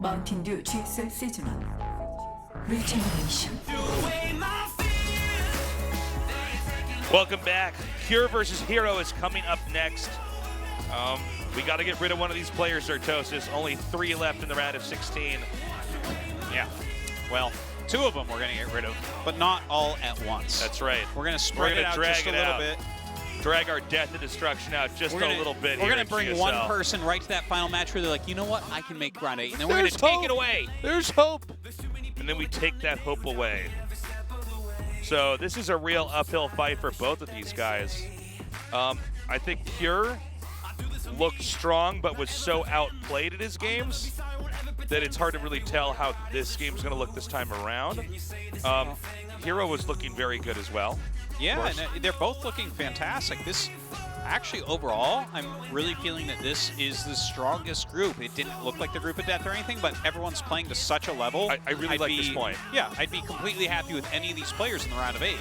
마운틴 듀 GSL 시즌 1 리제너레이션. Welcome back. herO versus herO is coming up next. We got to get rid of one of these players, herTosis. Only 3 left in the round of 16. Yeah. Well, 2 of them we're going to get rid of, but not all at once. That's right. We're going to spread it out just a little bit. Drag our death and destruction out just a little bit. We're going to bring GSL. one person right to that final match where they're like, you know what, I can make round 8, and then we're going to take it away. There's hope. And then we take that hope away. So this is a real uphill fight for both of these guys. I think Pure looked strong, but was so outplayed at his games that it's hard to really tell how this game's going to look this time around. herO was looking very good as well. Yeah, and they're both looking fantastic. This, actually, overall, I'm really feeling that this is the strongest group. It didn't look like the group of death or anything, but everyone's playing to such a level. I really like this point. Yeah, I'd be completely happy with any of these players in the round of 8.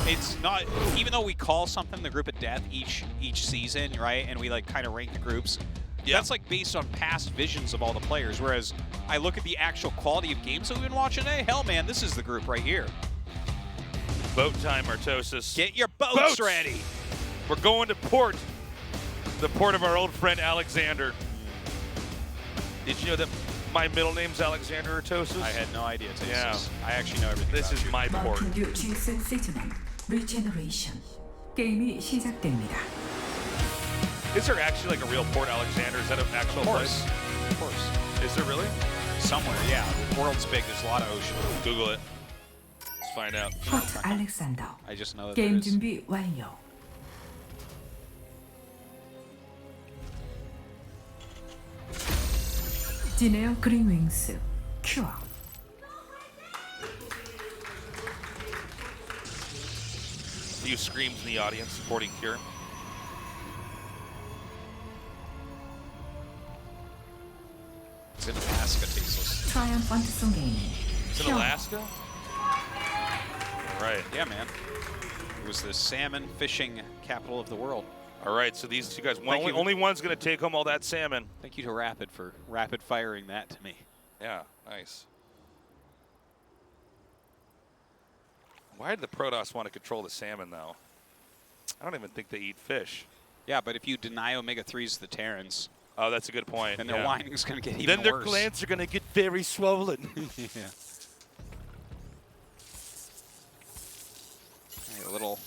It's not, even though we call something the group of death each season, right? And we like kind of rank the groups. Yeah. That's like based on past visions of all the players. Whereas I look at the actual quality of games that we've been watching today. Hell, man, this is the group right here. Boat time, herTosis. Get your boats ready. We're going to port. The port of our old friend Alexander. Did you know that my middle name's Alexander herTosis? I had no idea. Yeah. I actually know everything. This is my port. 마운틴 듀 GSL 시즌 1 리제너레이션. 게임이 시작됩니다. Is there actually like a real Port Alexander? Is that an actual place? Of course. Is there really? Somewhere, yeah. The world's big. There's a lot of ocean. Google it. Let's find out. 포트 알렉산더. I just know that 게임 there is. 준비 완료. 지네어 그린윙스 큐어. A few screams in the audience supporting Cure. It's in Alaska, tasteless. 트라이언펀트 송 게임. It's in Alaska? Right. Yeah, man. It was the salmon fishing capital of the world. All right, so these two guys, Thank you. only one's going to take home all that salmon. Thank you to Rapid for rapid firing that to me. Yeah, nice. Why did the Protoss want to control the salmon, though? I don't even think they eat fish. Yeah, but if you deny omega-3s to the Terrans, Oh, that's a good point. then their whining's going to get even Then their worse. glands are going to get very swollen. Yeah. Hey, a little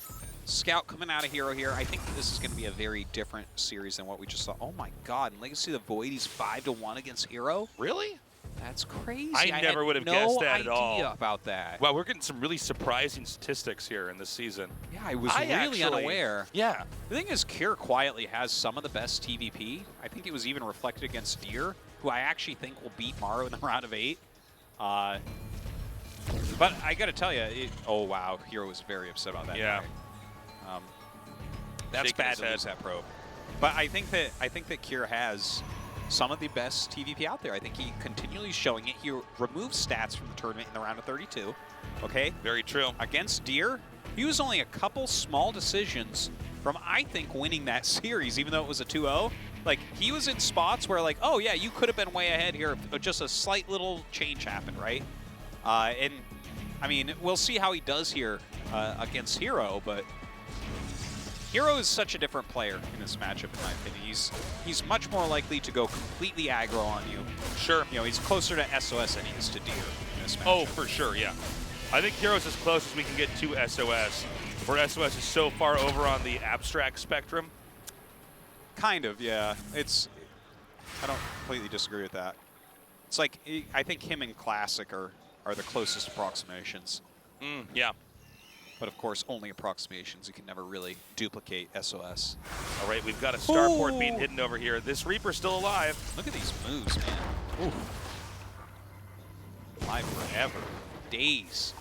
scout coming out of herO here. I think this is going to be a very different series than what we just saw. Oh my God! In Legacy of the Void, he's 5-1 against herO. Really? That's crazy. I never would have guessed that at all. No idea about that. Wow, we're getting some really surprising statistics here in this season. Yeah, I was really actually, unaware. Yeah. The thing is, Cure quietly has some of the best TVP. I think it was even reflected against Deer, who I actually think will beat Maro in the round of 8. But I got to tell you, oh wow, herO was very upset about that. Yeah. Guy. That's bad to lose that probe. But I think that Cure has some of the best TVP out there. I think he continually showing it. He removes stats from the tournament in the round of 32. Okay? Very true. Against Deer, he was only a couple small decisions from, I think, winning that series, even though it was a 2-0. Like, he was in spots where, like, oh, yeah, you could have been way ahead here. Just a slight little change happened, right? And, I mean, we'll see how he does here against herO, but herO is such a different player in this matchup, in my opinion. He's much more likely to go completely aggro on you. Sure. You know, he's closer to SOS than he is to Deer in this matchup. Oh, for sure, yeah. I think hero's as close as we can get to SOS, where SOS is so far over on the abstract spectrum. Kind of, yeah. I don't completely disagree with that. It's like, I think him and Classic are the closest approximations. Yeah. But of course, only approximations. You can never really duplicate SOS. All right, we've got a starport being hidden over here. This Reaper's still alive. Look at these moves, man. Ooh. Alive forever. Days.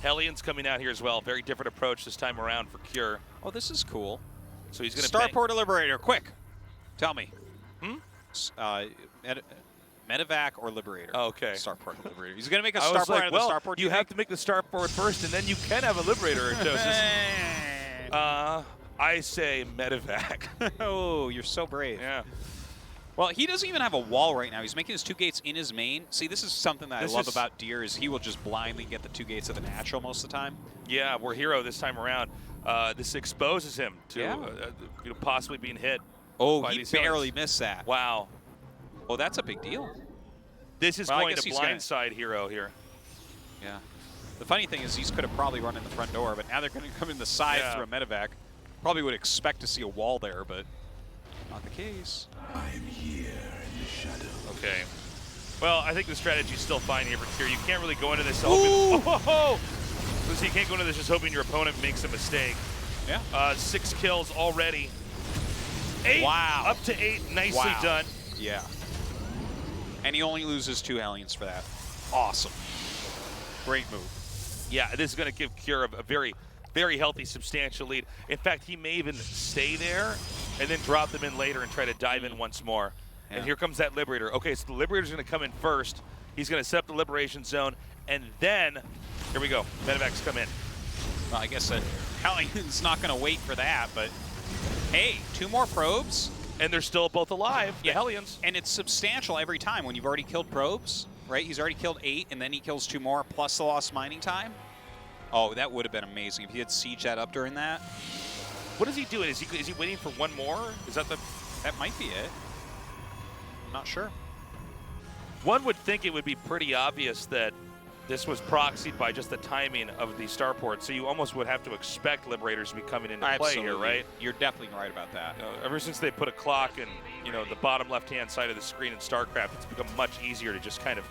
Hellions coming out here as well. Very different approach this time around for Cure. Oh, this is cool. So he's going to Starport Liberator, quick. Tell me. Medevac or Liberator? Oh, okay. Starport Liberator. He's going to make a Starport out of the Starport. You have to make the Starport first, and then you can have a Liberator, herTosis. I say Medevac. Oh, you're so brave. Yeah. Well, he doesn't even have a wall right now. He's making his 2 gates in his main. See, this is something that I love about Deer is he will just blindly get the 2 gates of the natural most of the time. Yeah, we're herO this time around. This exposes him to possibly being hit. Oh, he barely missed that. Wow. Oh, that's a big deal. This is going to blindside herO here. Yeah. The funny thing is these could have probably run in the front door, but now they're going to come in the side through a medevac. Probably would expect to see a wall there, but not the case. I'm here in the shadow. Okay. Well, I think the strategy's still fine here for Kier. You can't really go into this hoping. Oh! So you can't go into this just hoping your opponent makes a mistake. Yeah. 6 kills already. 8. Wow. Up to 8. Nicely done. Yeah. And he only loses 2 Hellions for that. Awesome. Great move. Yeah, this is going to give Kier a very, very healthy, substantial lead. In fact, he may even stay there and then drop them in later and try to dive in once more. Yeah. And here comes that Liberator. Okay, so the Liberator's going to come in first. He's going to set up the Liberation Zone, and then, here we go, medevacs come in. Well, I guess Hellion's not going to wait for that, but hey, 2 more probes. And they're still both alive, the Hellions. And it's substantial every time when you've already killed probes, right? He's already killed 8, and then he kills 2 more, plus the lost mining time. Oh, that would have been amazing if he had sieged that up during that. What is he doing? Is he waiting for 1 more? Is that the... That might be it. I'm not sure. One would think it would be pretty obvious that this was proxied by just the timing of the starport, so you almost would have to expect Liberators to be coming into play here, right? You're definitely right about that. Ever since they put a clock in, the bottom left-hand side of the screen in StarCraft, it's become much easier to just kind of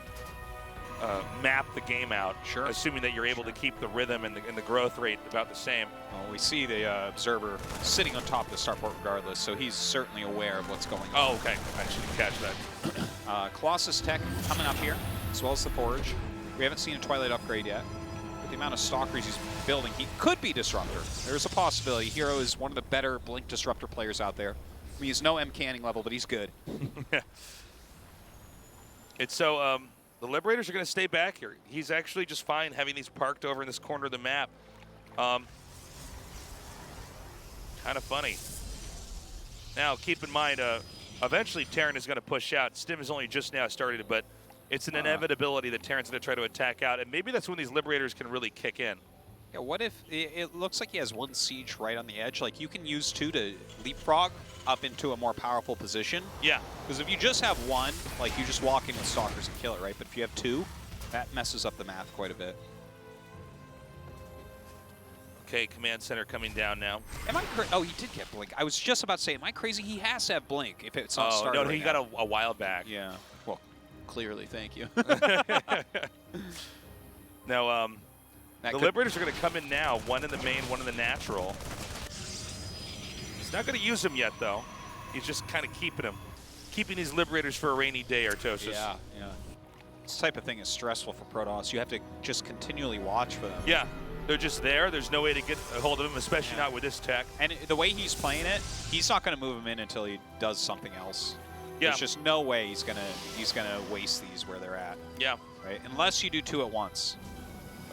map the game out, assuming that you're able to keep the rhythm and the growth rate about the same. Well, we see the observer sitting on top of the starport regardless, so he's certainly aware of what's going on. Oh, okay. I should catch that. Colossus Tech coming up here, as well as the Forge. We haven't seen a Twilight upgrade yet. With the amount of Stalkers he's building, he could be Disruptor. There's a possibility. herO is one of the better Blink Disruptor players out there. I mean, he's no M canning level, but he's good. It's so, the Liberators are going to stay back here. He's actually just fine having these parked over in this corner of the map. Kind of funny. Now, keep in mind, eventually Terran is going to push out. Stim has only just now started, but it's an inevitability that Terran's going to try to attack out, and maybe that's when these Liberators can really kick in. Yeah, what if it looks like he has 1 siege right on the edge? Like, you can use 2 to leapfrog up into a more powerful position. Yeah. Because if you just have 1, like, you just walk in with Stalkers and kill it, right? But if you have 2, that messes up the math quite a bit. Okay, command center coming down now. Am I oh, he did get Blink. I was just about to say, am I crazy? He has to have Blink if it's not started. No, he got a while back. Yeah. Well, clearly, thank you. Now, the Liberators are going to come in now. 1 in the main, 1 in the natural. He's not going to use them yet, though. He's just kind of keeping them. Keeping these Liberators for a rainy day, Artosis. Yeah, yeah. This type of thing is stressful for Protoss. You have to just continually watch for them. Yeah. They're just there. There's no way to get a hold of them, especially not with this tech. And the way he's playing it, he's not going to move them in until he does something else. Yeah. There's just no way he's gonna waste these where they're at. Yeah. Right. Unless you do 2 at once.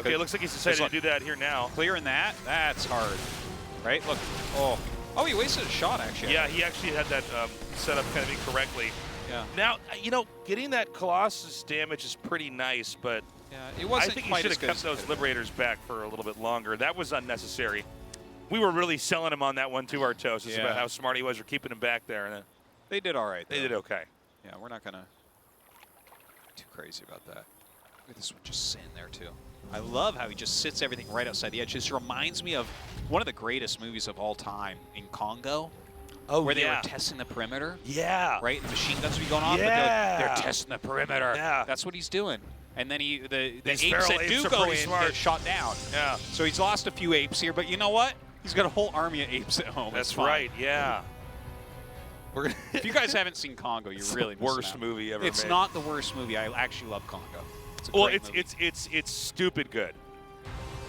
Okay. It looks like he's decided to do that here now. Clearing that. That's hard. Right. Look. Oh. Oh, he wasted a shot actually. Yeah. He actually had that set up kind of incorrectly. Yeah. Now, getting that Colossus damage is pretty nice, but yeah, it wasn't. I think he should have kept those Liberators back for a little bit longer. That was unnecessary. We were really selling him on that one too, Artosis, about how smart he was for keeping him back there. And they did all right. They did okay. Yeah, we're not gonna too crazy about that. Look at this one just sitting there too. I love how he just sits everything right outside the edge. This reminds me of one of the greatest movies of all time in Congo. Oh, where they were testing the perimeter. Yeah. Right? The machine guns would be going off, but they're testing the perimeter. Yeah. That's what he's doing. And then the apes feral that do go in smart. get shot down. Yeah. So he's lost a few apes here, but you know what? He's got a whole army of apes at home. That's right, yeah. If you guys haven't seen Congo, you're really missing worst out. movie ever It's made. not the worst movie. I actually love Congo. It's stupid good.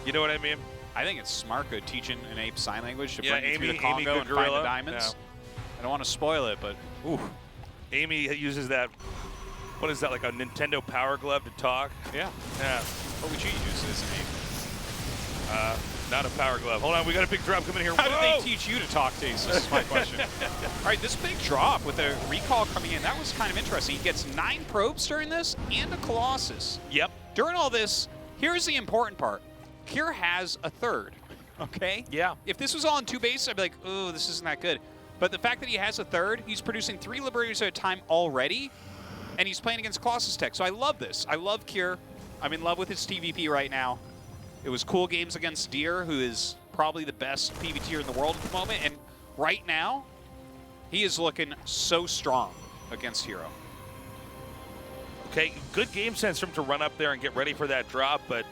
You know what I mean? I think it's smart good teaching an ape sign language to bring you through the Amy Congo and Gorilla. find the diamonds. I don't want to spoil it, but ooh. Amy uses that, what is that, like a Nintendo Power Glove to talk? Yeah. Yeah. What would you use as an ape? Not a Power Glove. Hold on, we got a big drop coming here. How did they teach you to talk, Taste? This is my question. All right, this big drop with a recall coming in, that was kind of interesting. He gets 9 probes during this and a Colossus. Yep. During all this, here's the important part. Kier has a third, okay? Yeah. If this was all on 2 bases, I'd be like, oh, this isn't that good. But the fact that he has a third, he's producing 3 Liberators at a time already, and he's playing against Colossus Tech. So I love this. I love Kier. I'm in love with his TVP right now. It was cool games against Deer, who is probably the best PvTer in the world at the moment. And right now, he is looking so strong against herO. Okay, good game sense for him to run up there and get ready for that drop, but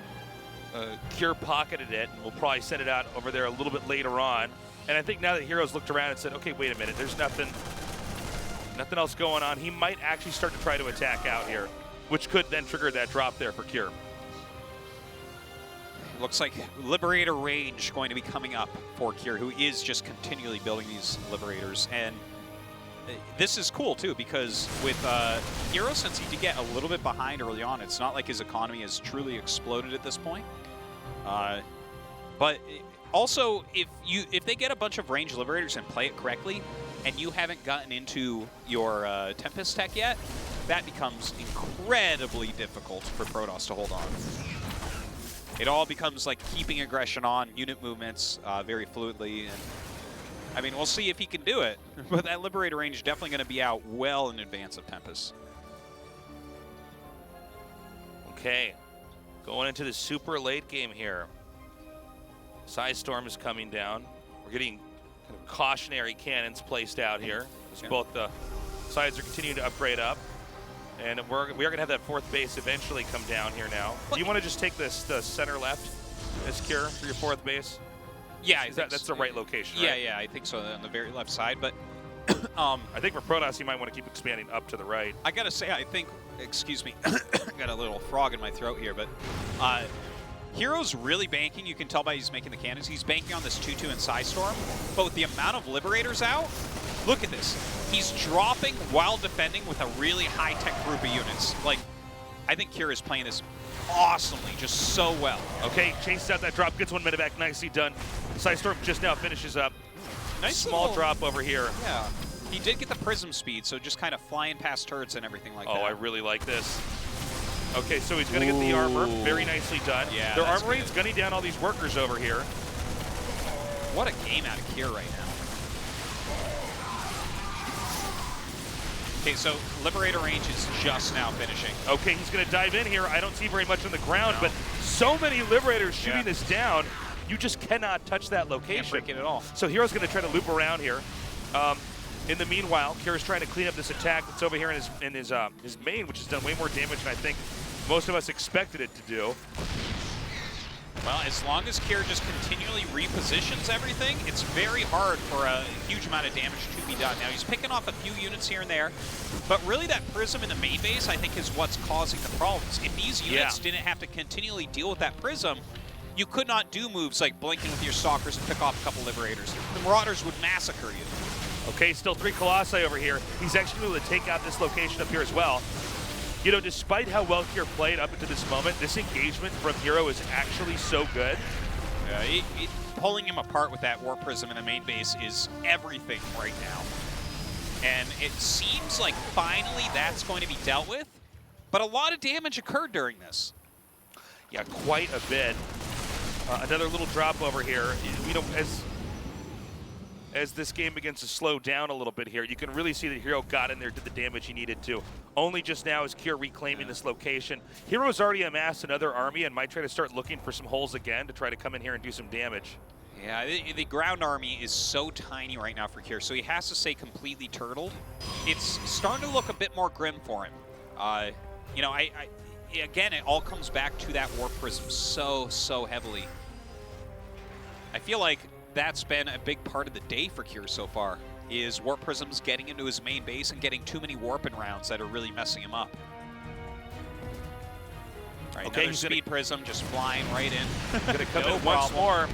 Kier pocketed it. We'll probably send it out over there a little bit later on. And I think now that herO's looked around and said, okay, wait a minute, there's nothing else going on, he might actually start to try to attack out here, which could then trigger that drop there for Kier. Looks like Liberator range going to be coming up for Kier, who is just continually building these Liberators. And this is cool, too, because with herO, since he did get a little bit behind early on, it's not like his economy has truly exploded at this point. But also, if they get a bunch of range Liberators and play it correctly, and you haven't gotten into your Tempest tech yet, that becomes incredibly difficult for Protoss to hold on. It all becomes like keeping aggression on, unit movements very fluidly. And I mean, we'll see if he can do it, but that Liberator range is definitely going to be out well in advance of Tempest. Okay, going into the super late game here. Storm is coming down. We're getting kind of cautionary cannons placed out here as both the sides are continuing to upgrade up. And we are going to have that 4th base eventually come down here now. Do you want to just take the center left as Kier for your 4th base? Yeah, that's the right location, yeah, right? Yeah, I think so, on the very left side. But I think for Protoss, you might want to keep expanding up to the right. I got to say, I think, excuse me, got a little frog in my throat here, but herO's really banking. You can tell by he's making the cannons. He's banking on this 2-2 and Storm. But with the amount of Liberators out, look at this. He's dropping while defending with a really high-tech group of units. Like, I think Kier is playing this awesomely, just so well. Okay, chases out that drop, gets 1 minute back, nicely done. Storm just now finishes up. Nice small little drop over here. Yeah, he did get the prism speed, so just kind of flying past turrets and everything like that. Oh, I really like this. Okay, so he's going to get the armor. Very nicely done. Yeah, their armor rate's gunning down all these workers over here. What a game out of Kier right now. Okay, so Liberator range is just now finishing. Okay, he's going to dive in here. I don't see very much on the ground, but so many Liberators shooting this down, you just cannot touch that location. Can't break it at all. So herO's going to try to loop around here. In the meanwhile, Kier's trying to clean up this attack that's over here in his main, which has done way more damage than I think most of us expected it to do. Well, as long as Kier just continually repositions everything, it's very hard for a huge amount of damage to be done. Now, he's picking off a few units here and there, but really that Prism in the main base, I think, is what's causing the problems. If these units didn't have to continually deal with that Prism, you could not do moves like blinking with your Stalkers and pick off a couple Liberators. The Marauders would massacre you. Okay, still 3 Colossi over here. He's actually able to take out this location up here as well. You know, despite how well Kier played up until this moment, this engagement from herO is actually so good. Pulling him apart with that War Prism in the main base is everything right now. And it seems like finally that's going to be dealt with, but a lot of damage occurred during this. Yeah, quite a bit. Another little drop over here. You know, as this game begins to slow down a little bit here, you can really see that herO got in there, did the damage he needed to. Only just now is Kier reclaiming this location. herO's already amassed another army and might try to start looking for some holes again to try to come in here and do some damage. Yeah, the ground army is so tiny right now for Kier, so he has to stay completely turtled. It's starting to look a bit more grim for him. You know, again, it all comes back to that War Prism so heavily. I feel like that's been a big part of the day for Kier so far, is Warp Prisms getting into his main base and getting too many warping rounds that are really messing him up. All right, okay, another speed prism just flying right in. Gonna come in once more.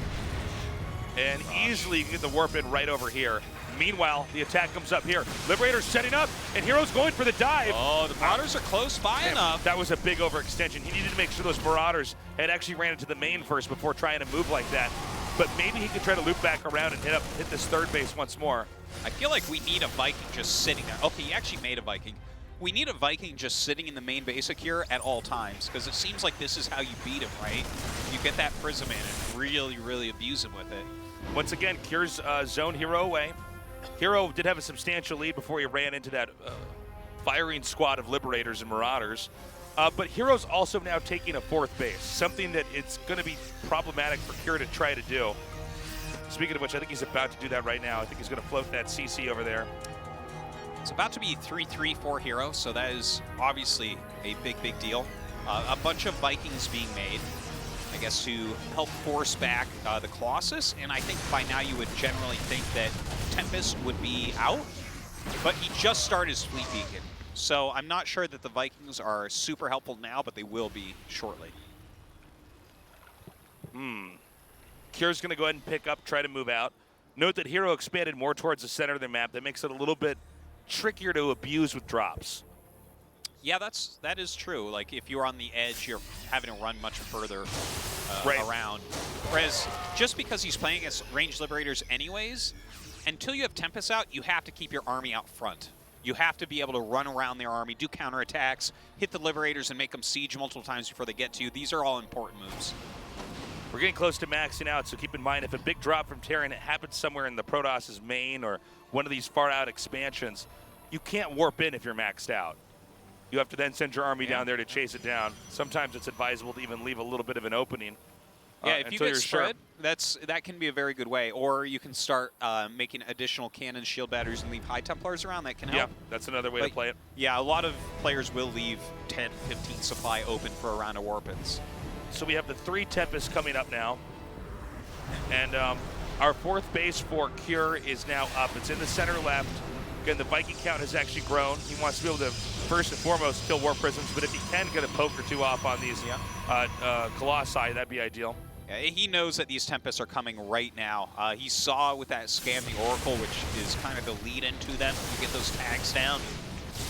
And easily you can get the warp in right over here. Meanwhile, the attack comes up here. Liberator's setting up, and herO's going for the dive. Oh, the Marauders are close by enough. That was a big overextension. He needed to make sure those Marauders had actually ran into the main first before trying to move like that. But maybe he could try to loop back around and hit this 3rd base once more. I feel like we need a Viking just sitting there. Okay, he actually made a Viking. We need a Viking just sitting in the main basic here at all times, because it seems like this is how you beat him, right? You get that Prism in and really, really abuse him with it. Once again, Cure's zoned herO away. herO did have a substantial lead before he ran into that firing squad of Liberators and Marauders. But herO's also now taking a 4th base, something that it's going to be problematic for Cure to try to do. Speaking of which, I think he's about to do that right now. I think he's going to float that CC over there. It's about to be 3-3 for herO, so that is obviously a big, big deal. A bunch of Vikings being made, I guess, to help force back the Colossus, and I think by now you would generally think that Tempest would be out, but he just started his Fleet Beacon. So I'm not sure that the Vikings are super helpful now, but they will be shortly. Cure's going to go ahead and pick up, try to move out. Note that herO expanded more towards the center of the map. That makes it a little bit trickier to abuse with drops. Yeah, that is true. Like, if you're on the edge, you're having to run much further around. Whereas, just because he's playing against ranged Liberators anyways, until you have Tempest out, you have to keep your army out front. You have to be able to run around their army, do counterattacks, hit the Liberators, and make them siege multiple times before they get to you. These are all important moves. We're getting close to maxing out, so keep in mind if a big drop from Terran happens somewhere in the Protoss's main or one of these far-out expansions, you can't warp in if you're maxed out. You have to then send your army down there to chase it down. Sometimes it's advisable to even leave a little bit of an opening. Yeah, if you get spread, that can be a very good way. Or you can start making additional cannon, shield batteries, and leave High Templars around. That can help. Yeah, that's another way to play it. Yeah, a lot of players will leave 10, 15 supply open for a round of Warpins. So we have the 3 Tempests coming up now. And our 4th base for Cure is now up. It's in the center left. Again, the Viking count has actually grown. He wants to be able to, first and foremost, kill War Prisms, but if he can get a poke or 2 off on these Colossi, that'd be ideal. Yeah, he knows that these Tempests are coming right now. He saw with that Scan the Oracle, which is kind of the lead into them. You get those tags down,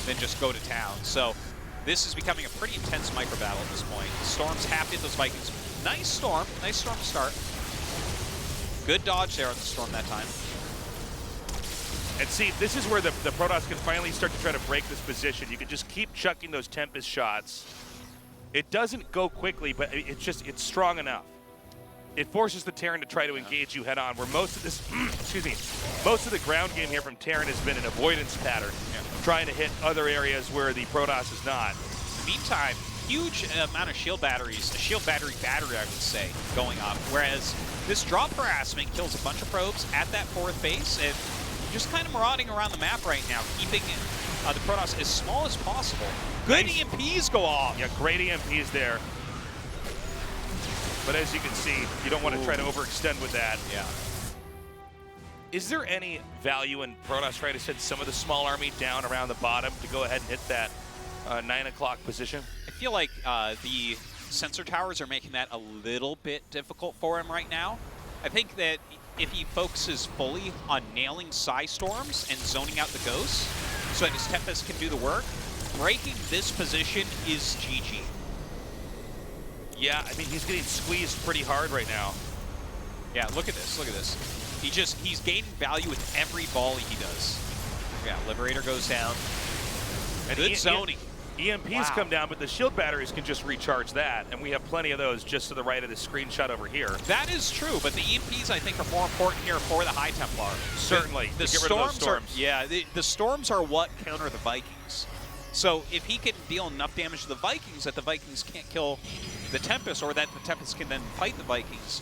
then just go to town. So this is becoming a pretty intense micro battle at this point. The Storms have to hit those Vikings. Nice storm to start. Good dodge there on the Storm that time. And see, this is where the Protoss can finally start to try to break this position. You can just keep chucking those Tempest shots. It doesn't go quickly, but it's strong enough. It forces the Terran to try to engage you head on, where most of this, most of the ground game here from Terran has been an avoidance pattern, trying to hit other areas where the Protoss is not. Meantime, huge amount of shield batteries, a shield battery, I would say, going up, whereas this drop harassment kills a bunch of probes at that 4th base, and just kind of marauding around the map right now, keeping the Protoss as small as possible. Good nice. EMPs go off. Yeah, great EMPs there. But as you can see, you don't want to try to overextend with that. Yeah. Is there any value in Protoss trying to send some of the small army down around the bottom to go ahead and hit that 9 o'clock position? I feel like the sensor towers are making that a little bit difficult for him right now. I think that if he focuses fully on nailing Psy Storms and zoning out the Ghosts so that his Tempest can do the work, breaking this position is GG. Yeah, I mean, he's getting squeezed pretty hard right now. Yeah, look at this, look at this. He's gaining value with every volley he does. Yeah, Liberator goes down. And good zoning. EMPs come down, but the shield batteries can just recharge that, and we have plenty of those just to the right of the screenshot over here. That is true, but the EMPs, I think, are more important here for the High Templar. Certainly. The storms are, yeah, the storms are what counter the Vikings. So if he can deal enough damage to the Vikings that the Vikings can't kill the Tempest, or that the Tempest can then fight the Vikings,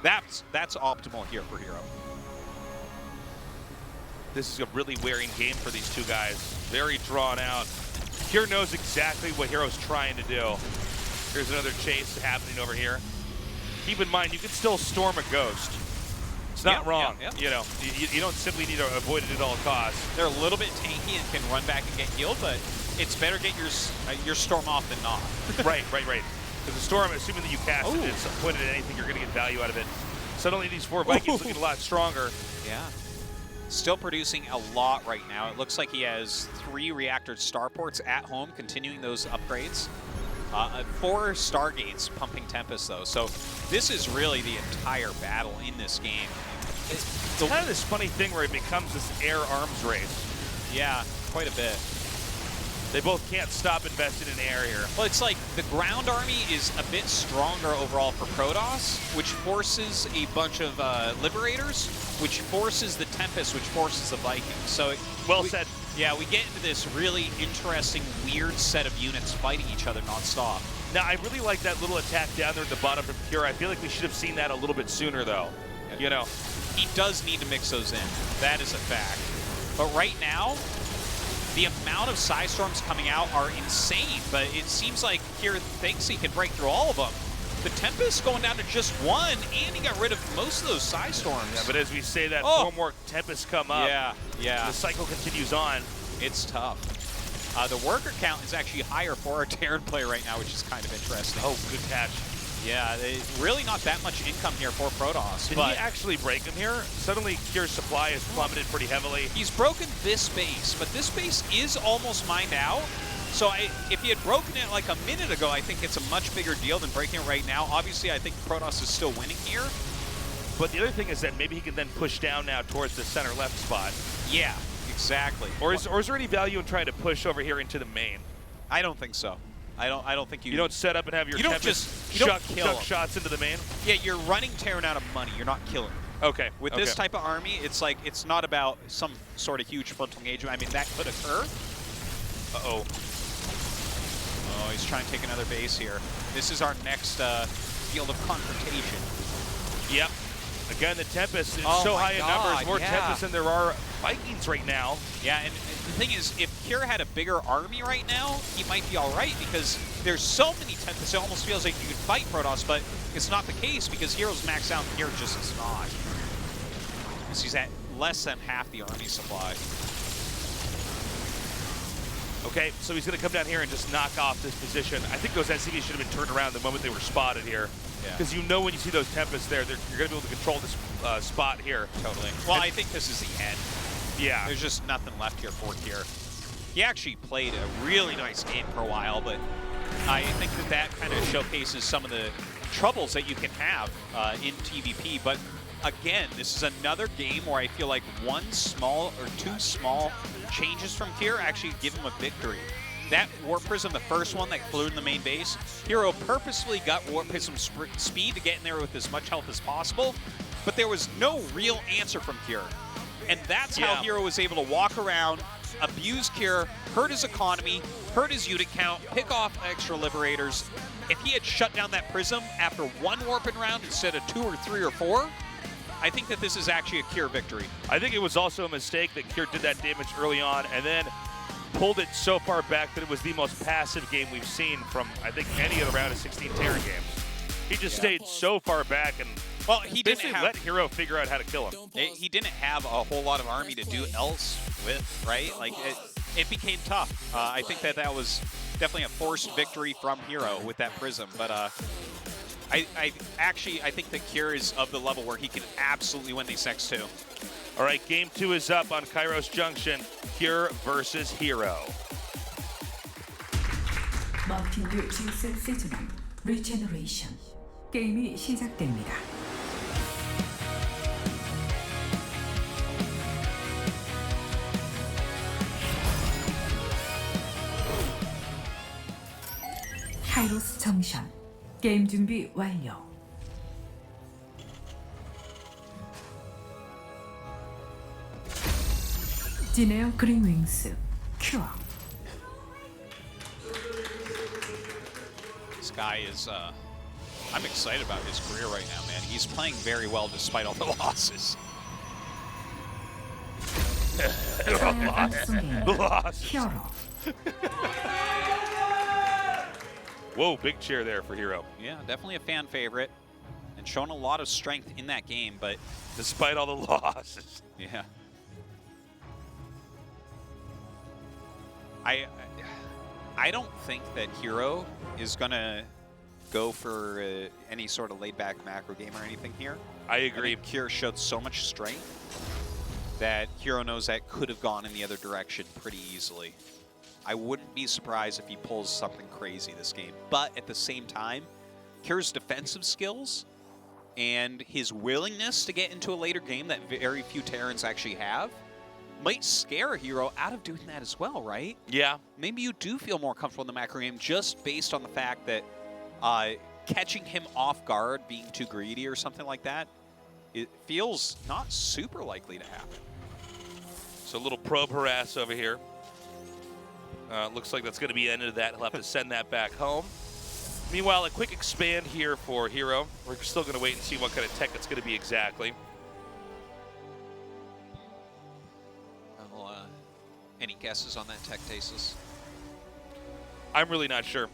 that's optimal here for herO. This is a really wearing game for these two guys. Very drawn out. Cure knows exactly what herO's trying to do. Here's another chase happening over here. Keep in mind, you can still storm a Ghost. It's not wrong. You know, you don't simply need to avoid it at all costs. They're a little bit tanky and can run back and get healed, but it's better get your storm off than not. Right. Because the storm, assuming that you cast it, it's pointed at anything, you're going to get value out of it. Suddenly, these 4 Vikings looking a lot stronger. Yeah. Still producing a lot right now. It looks like he has 3 reactor starports at home, continuing those upgrades. 4 Stargates pumping Tempest, though. So this is really the entire battle in this game. It's kind of this funny thing where it becomes this air arms race. Yeah, quite a bit. They both can't stop investing in air here. Well, it's like the ground army is a bit stronger overall for Protoss, which forces a bunch of Liberators, which forces the Tempest, which forces the Vikings. So Well said. Yeah, we get into this really interesting, weird set of units fighting each other nonstop. Now, I really like that little attack down there at the bottom from Cure. I feel like we should have seen that a little bit sooner, though. You know, he does need to mix those in. That is a fact. But right now, the amount of Psystorms coming out are insane, but it seems like Kier thinks he can break through all of them. The Tempest going down to just one, and he got rid of most of those Psystorms. Yeah, but as we say that, 4 more Tempests come up. Yeah. The cycle continues on. It's tough. The worker count is actually higher for our Terran player right now, which is kind of interesting. Oh, good catch. Yeah, really not that much income here for Protoss. Did he actually break him here? Suddenly, Cure's supply has plummeted pretty heavily. He's broken this base, but this base is almost mined out. So if he had broken it like a minute ago, I think it's a much bigger deal than breaking it right now. Obviously, I think Protoss is still winning here. But the other thing is that maybe he can then push down now towards the center left spot. Yeah, exactly. Or is there any value in trying to push over here into the main? I don't think so. I don't think you. You don't set up and have your Tempest chuck shots into the main? Yeah, you're running Terran out of money. You're not killing. Okay. With this type of army, it's like it's not about some sort of huge frontal engagement. I mean, that could occur. Uh-oh. Oh, he's trying to take another base here. This is our next field of confrontation. Yep. Again, the Tempest is so high in numbers. More Tempests than there are Vikings right now. Yeah, and the thing is, if Kier had a bigger army right now, he might be all right because there's so many Tempests, it almost feels like you could fight Protoss, but it's not the case because Hero's maxed out and Kier just is not. Because he's at less than half the army supply. Okay, so he's going to come down here and just knock off this position. I think those SCVs should have been turned around the moment they were spotted here. Because you know when you see those Tempests there, you're going to be able to control this spot here. Totally. Well, I think this is the end. Yeah. There's just nothing left here for Kier. He actually played a really nice game for a while, but I think that kind of showcases some of the troubles that you can have in TVP. But again, this is another game where I feel like one small or two small changes from Kier actually give him a victory. That Warp Prism, the first one that flew in the main base, herO purposely got Warp Prism speed to get in there with as much health as possible, but there was no real answer from Kier. And that's how herO was able to walk around, abuse Kier, hurt his economy, hurt his unit count, pick off extra Liberators. If he had shut down that Prism after one Warping round instead of 2 or 3 or 4, I think that this is actually a Kier victory. I think it was also a mistake that Kier did that damage early on and then pulled it so far back that it was the most passive game we've seen from, I think, any of the round of 16 Terran games. He just stayed so far back and he basically let herO figure out how to kill him. He didn't have a whole lot of army to do else with, right? Like, it became tough. I think that was definitely a forced victory from herO with that Prism, but I think that Kier is of the level where he can absolutely win these next 2. All right, game 2 is up on Kairos Junction. Cure versus herO. 마틴드 GSL 시즌은 리제너레이션. 게임이 시작됩니다. 카이로스 정션. 게임 준비 완료. 진에어 그린윙스 큐어. This guy is, I'm excited about his career right now, man. He's playing very well despite all the losses. herO. Whoa, big cheer there for herO. Yeah, definitely a fan favorite. And shown a lot of strength in that game, but despite all the losses. Yeah. I don't think that herO is going to go for any sort of laid-back macro game or anything here. I agree. Kier showed so much strength that herO knows that could have gone in the other direction pretty easily. I wouldn't be surprised if he pulls something crazy this game. But at the same time, Kier's defensive skills and his willingness to get into a later game that very few Terrans actually have might scare a herO out of doing that as well, right? Yeah. Maybe you do feel more comfortable in the macro game just based on the fact that catching him off guard, being too greedy or something like that, it feels not super likely to happen. So a little probe harass over here. Looks like that's going to be the end of that. He'll have to send that back home. Meanwhile, a quick expand here for herO. We're still going to wait and see what kind of tech it's going to be exactly. Well, any guesses on that tech, Tasis? I'm really not sure.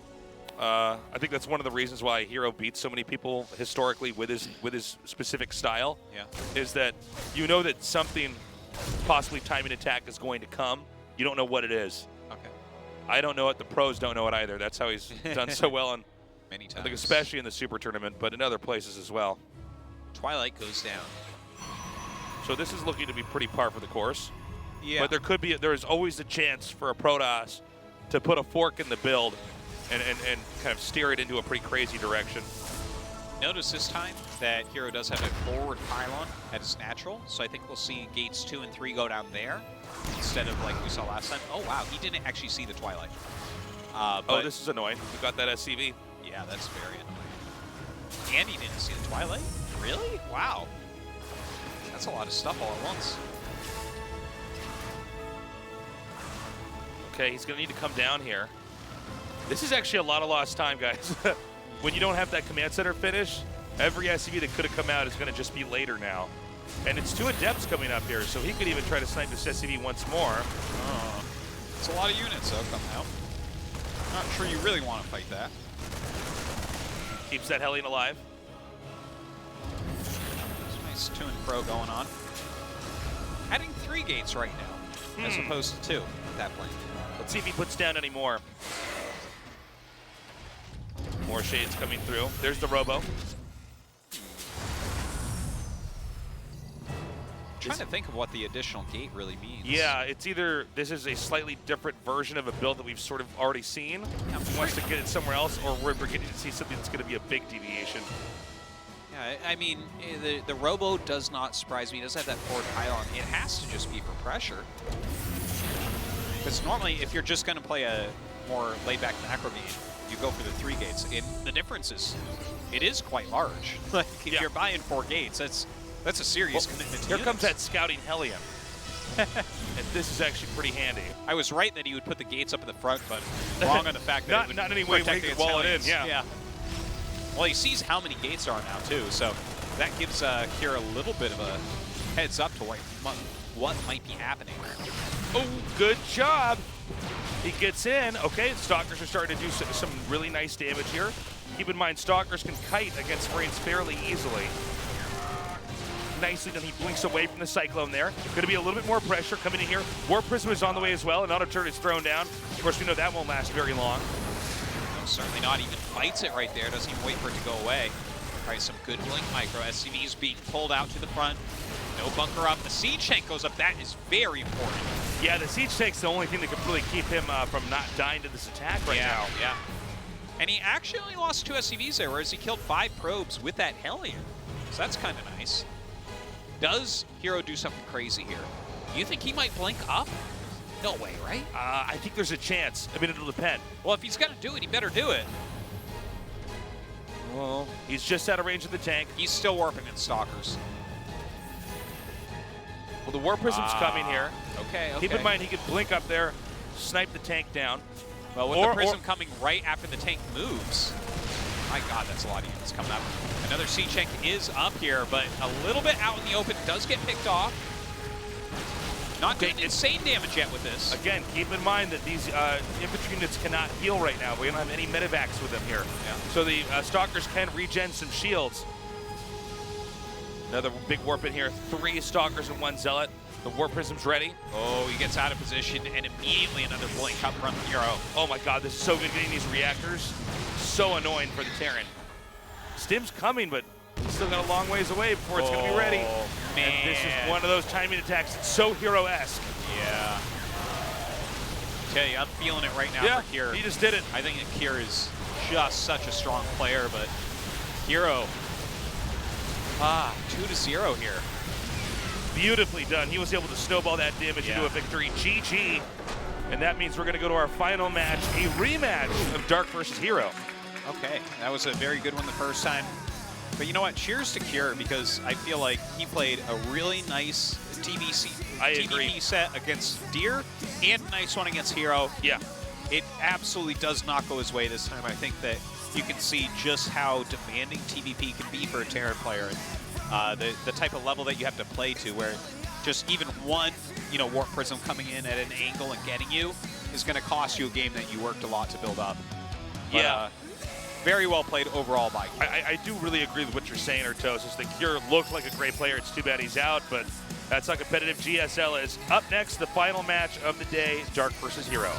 I think that's one of the reasons why herO beats so many people historically with his specific style. Yeah. Is that you know that something, possibly timing attack, is going to come. You don't know what it is. Okay. I don't know it. The pros don't know it either. That's how he's done so well on, many times. I think especially in the Super Tournament, but in other places as well. Twilight goes down. So this is looking to be pretty par for the course. Yeah. But there is always a chance for a Protoss to put a fork in the build and kind of steer it into a pretty crazy direction. Notice this time that herO does have a forward pylon at his natural, so I think we'll see gates 2 and 3 go down there instead of like we saw last time. Oh wow, he didn't actually see the Twilight. Oh, this is annoying. We got that SCV. Yeah, that's very annoying. And he didn't see the Twilight? Really? Wow. That's a lot of stuff all at once. Okay, he's going to need to come down here. This is actually a lot of lost time, guys. When you don't have that command center finish, every SCV that could have come out is going to just be later now. And it's 2 Adepts coming up here, so he could even try to snipe this SCV once more. Oh. It's a lot of units, though, coming out. Not sure you really want to fight that. Keeps that Hellion alive. There's a nice to and fro going on. Adding 3 gates right now, as opposed to 2 at that point. Let's see if he puts down any more. More shades coming through. There's the Robo. Trying to think of what the additional gate really means. Yeah, it's either this is a slightly different version of a build that we've sort of already seen, he wants to get it somewhere else, or we're beginning to see something that's going to be a big deviation. Yeah, I mean, the Robo does not surprise me. It does have that forward pylon. It has to just be for pressure. Because normally, if you're just going to play a more laid-back macro game, you go for the 3 gates. And the difference is, it is quite large. Like, if you're buying 4 gates, that's a serious commitment to Here units. comes that scouting Hellion. And this is actually pretty handy. I was right that he would put the gates up in the front, but wrong on the fact that not, it would not any way protect we could against wall it in, Hellions. yeah. Well, he sees how many gates there are now, too, so that gives Kira a little bit of a heads up to what might be happening. Oh, good job. He gets in. Okay, Stalkers are starting to do some really nice damage here. Keep in mind, Stalkers can kite against Marines fairly easily. Nicely done. He blinks away from the Cyclone there. Going to be a little bit more pressure coming in here. War Prism is on the way as well. Another turret is thrown down. Of course, we know that won't last very long. No, certainly not. Even fights it right there. Doesn't even wait for it to go away. All right, some good blink micro. SCVs being pulled out to the front. No bunker up. The siege tank goes up. That is very important. Yeah, the siege tank's the only thing that could really keep him from not dying to this attack right now. Yeah. And he actually only lost 2 SCVs there, whereas he killed 5 probes with that Hellion. So that's kind of nice. Does herO do something crazy here? You think he might blink up? No way, right? I think there's a chance. I mean, it'll depend. Well, if he's going to do it, he better do it. Well, he's just out of range of the tank. He's still warping in Stalkers. Well, the War Prism's coming here. Okay. Keep in mind, he could blink up there, snipe the tank down. Well, with the Prism coming right after the tank moves, my God, that's a lot of units coming up. Another siege tank is up here, but a little bit out in the open. Does get picked off. Not doing insane damage yet with this. Again, keep in mind that these infantry units cannot heal right now. We don't have any medevacs with them here. Yeah. So the Stalkers can regen some shields. Another big warp in here. 3 Stalkers and 1 Zealot. The War Prism's ready. Oh, he gets out of position, and immediately another blink up from herO. Oh my God, this is so good getting these reactors. So annoying for the Terran. Stim's coming, but he's still got a long ways away before it's going to be ready. Man. And this is one of those timing attacks that's so herO-esque. Yeah. I tell you, I'm feeling it right now for Kier. He just did it. I think that Kier is just such a strong player, but herO 2-0 here. Beautifully done. He was able to snowball that damage into a victory. GG. And that means we're going to go to our final match, a rematch of Dark versus herO. Okay, that was a very good one the first time. But you know what? Cheers to Cure, because I feel like he played a really nice TVP set against Deer and a nice one against herO. Yeah. It absolutely does not go his way this time. I think that you can see just how demanding TVP can be for a Terran player. And the type of level that you have to play to, where just even one, Warp Prism coming in at an angle and getting you is going to cost you a game that you worked a lot to build up. But, very well played overall by Cure. I do really agree with what you're saying, herTosis. The Cure looked like a great player. It's too bad he's out, but that's how competitive GSL is. Up next, the final match of the day, Dark versus herO.